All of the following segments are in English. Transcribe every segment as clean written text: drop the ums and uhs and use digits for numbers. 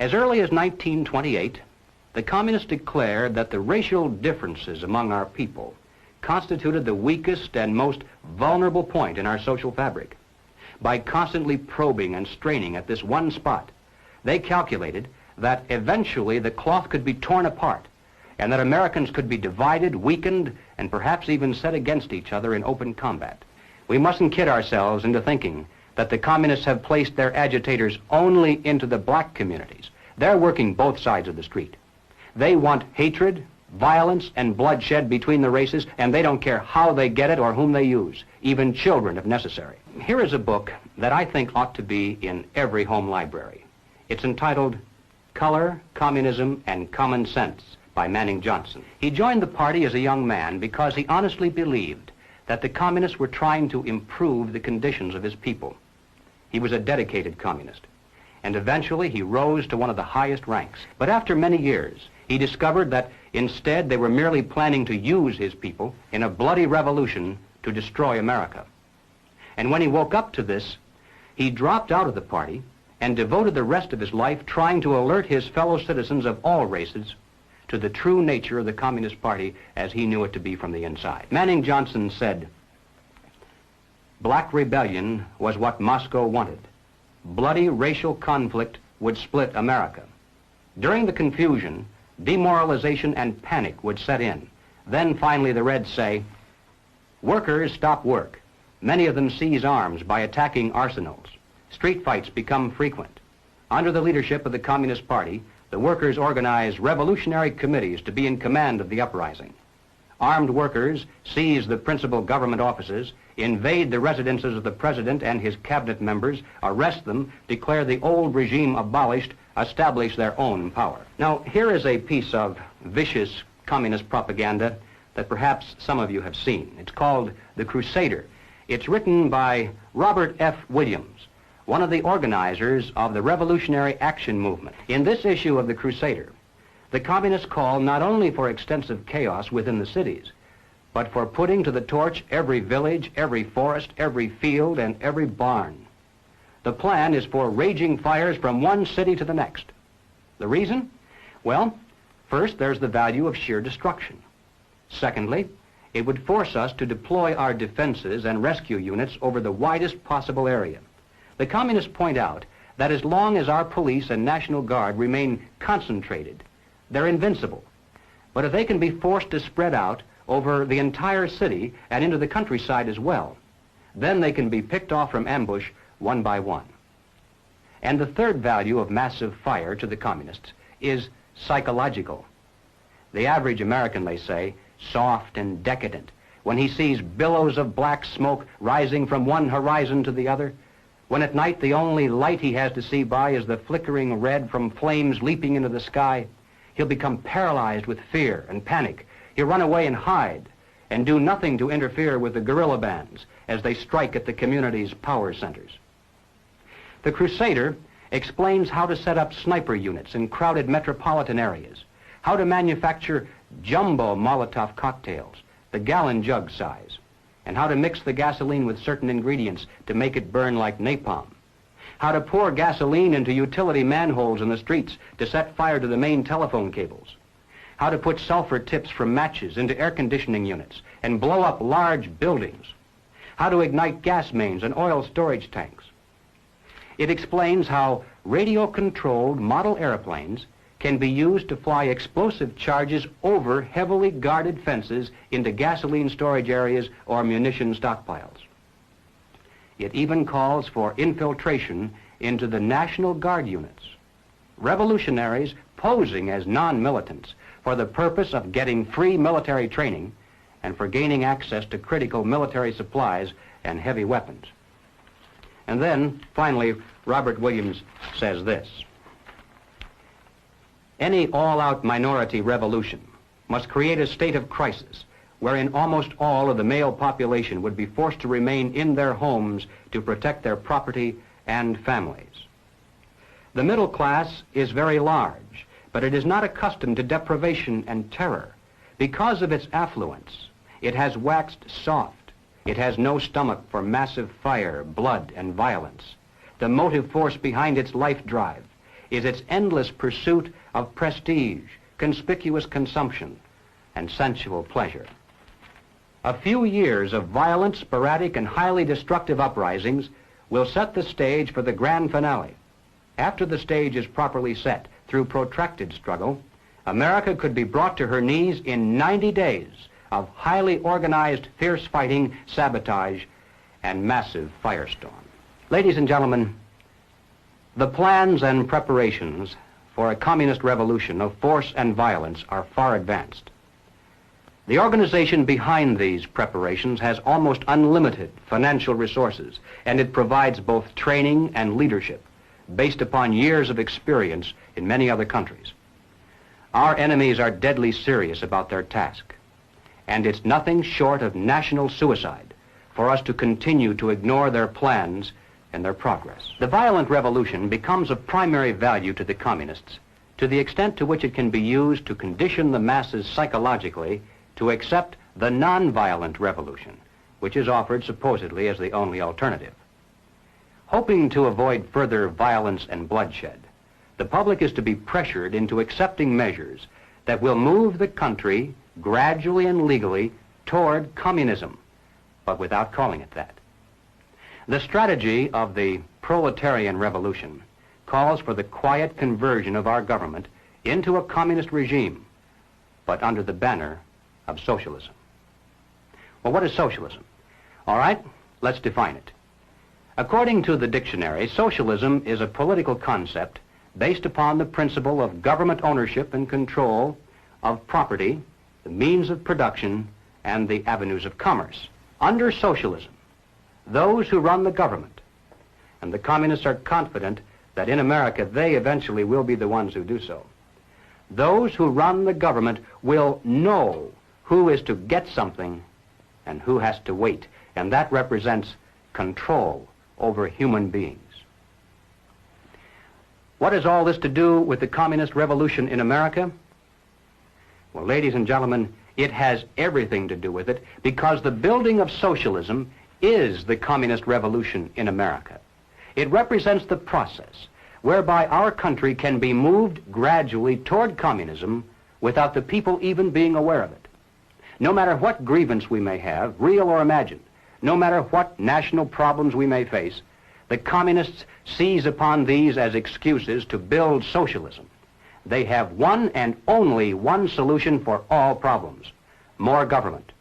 As early as 1928, the communists declared that the racial differences among our people constituted the weakest and most vulnerable point in our social fabric. By constantly probing and straining at this one spot, they calculated that eventually the cloth could be torn apart and that Americans could be divided, weakened, and perhaps even set against each other in open combat. We mustn't kid ourselves into thinking that the communists have placed their agitators only into the black communities. They're working both sides of the street. They want hatred, violence, and bloodshed between the races, and they don't care how they get it or whom they use, even children if necessary. Here is a book that I think ought to be in every home library. It's entitled Color, Communism, and Common Sense by Manning Johnson. He joined the party as a young man because he honestly believed that the communists were trying to improve the conditions of his people. He was a dedicated communist, and eventually he rose to one of the highest ranks. But after many years, he discovered that instead they were merely planning to use his people in a bloody revolution to destroy America. And when he woke up to this, he dropped out of the party and devoted the rest of his life trying to alert his fellow citizens of all races to the true nature of the Communist Party as he knew it to be from the inside. Manning Johnson said, "Black rebellion was what Moscow wanted. Bloody racial conflict would split America. During the confusion, demoralization and panic would set in. Then finally the Reds say, workers stop work. Many of them seize arms by attacking arsenals. Street fights become frequent. Under the leadership of the Communist Party, the workers organize revolutionary committees to be in command of the uprising. Armed workers seize the principal government offices, invade the residences of the president and his cabinet members, arrest them, declare the old regime abolished, establish their own power." Now, here is a piece of vicious communist propaganda that perhaps some of you have seen. It's called The Crusader. It's written by Robert F. Williams, one of the organizers of the Revolutionary Action Movement. In this issue of The Crusader, the communists call not only for extensive chaos within the cities, but for putting to the torch every village, every forest, every field, and every barn. The plan is for raging fires from one city to the next. The reason? Well, first, there's the value of sheer destruction. Secondly, it would force us to deploy our defenses and rescue units over the widest possible area. The communists point out that as long as our police and National Guard remain concentrated, they're invincible. But if they can be forced to spread out over the entire city and into the countryside as well, then they can be picked off from ambush one by one. And the third value of massive fire to the communists is psychological. The average American, they say, soft and decadent, when he sees billows of black smoke rising from one horizon to the other, when at night the only light he has to see by is the flickering red from flames leaping into the sky, he'll become paralyzed with fear and panic. He'll run away and hide and do nothing to interfere with the guerrilla bands as they strike at the community's power centers. The Crusader explains how to set up sniper units in crowded metropolitan areas, how to manufacture jumbo Molotov cocktails, the gallon jug size, and how to mix the gasoline with certain ingredients to make it burn like napalm, how to pour gasoline into utility manholes in the streets to set fire to the main telephone cables, how to put sulfur tips from matches into air conditioning units and blow up large buildings, how to ignite gas mains and oil storage tanks. It explains how radio-controlled model airplanes can be used to fly explosive charges over heavily guarded fences into gasoline storage areas or munition stockpiles. It even calls for infiltration into the National Guard units, revolutionaries posing as non-militants for the purpose of getting free military training and for gaining access to critical military supplies and heavy weapons. And then, finally, Robert Williams says this: any all-out minority revolution must create a state of crisis wherein almost all of the male population would be forced to remain in their homes to protect their property and families. The middle class is very large, but it is not accustomed to deprivation and terror. Because of its affluence, it has waxed soft. It has no stomach for massive fire, blood, and violence. The motive force behind its life drive is its endless pursuit of prestige, conspicuous consumption, and sensual pleasure. A few years of violent, sporadic, and highly destructive uprisings will set the stage for the grand finale. After the stage is properly set through protracted struggle, America could be brought to her knees in 90 days of highly organized, fierce fighting, sabotage, and massive firestorm. Ladies and gentlemen, the plans and preparations for a communist revolution of force and violence are far advanced. The organization behind these preparations has almost unlimited financial resources, and it provides both training and leadership based upon years of experience in many other countries. Our enemies are deadly serious about their task, and it's nothing short of national suicide for us to continue to ignore their plans and their progress. The violent revolution becomes of primary value to the communists to the extent to which it can be used to condition the masses psychologically to accept the non-violent revolution, which is offered supposedly as the only alternative. Hoping to avoid further violence and bloodshed, the public is to be pressured into accepting measures that will move the country gradually and legally toward communism, but without calling it that. The strategy of the proletarian revolution calls for the quiet conversion of our government into a communist regime, but under the banner of socialism. Well, what is socialism? All right, let's define it. According to the dictionary, socialism is a political concept based upon the principle of government ownership and control of property, the means of production, and the avenues of commerce. Under socialism, those who run the government, and the communists are confident that in America they eventually will be the ones who do so, those who run the government will know who is to get something and who has to wait, and that represents control over human beings. What has all this to do with the communist revolution in America? Well, ladies and gentlemen, it has everything to do with it, because the building of socialism is the communist revolution in America. It represents the process whereby our country can be moved gradually toward communism without the people even being aware of it. No matter what grievance we may have, real or imagined, no matter what national problems we may face, the communists seize upon these as excuses to build socialism. They have one and only one solution for all problems: more government,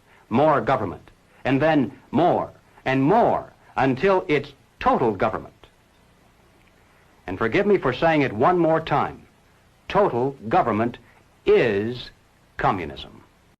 and then more and more until it's total government. And forgive me for saying it one more time, total government is communism.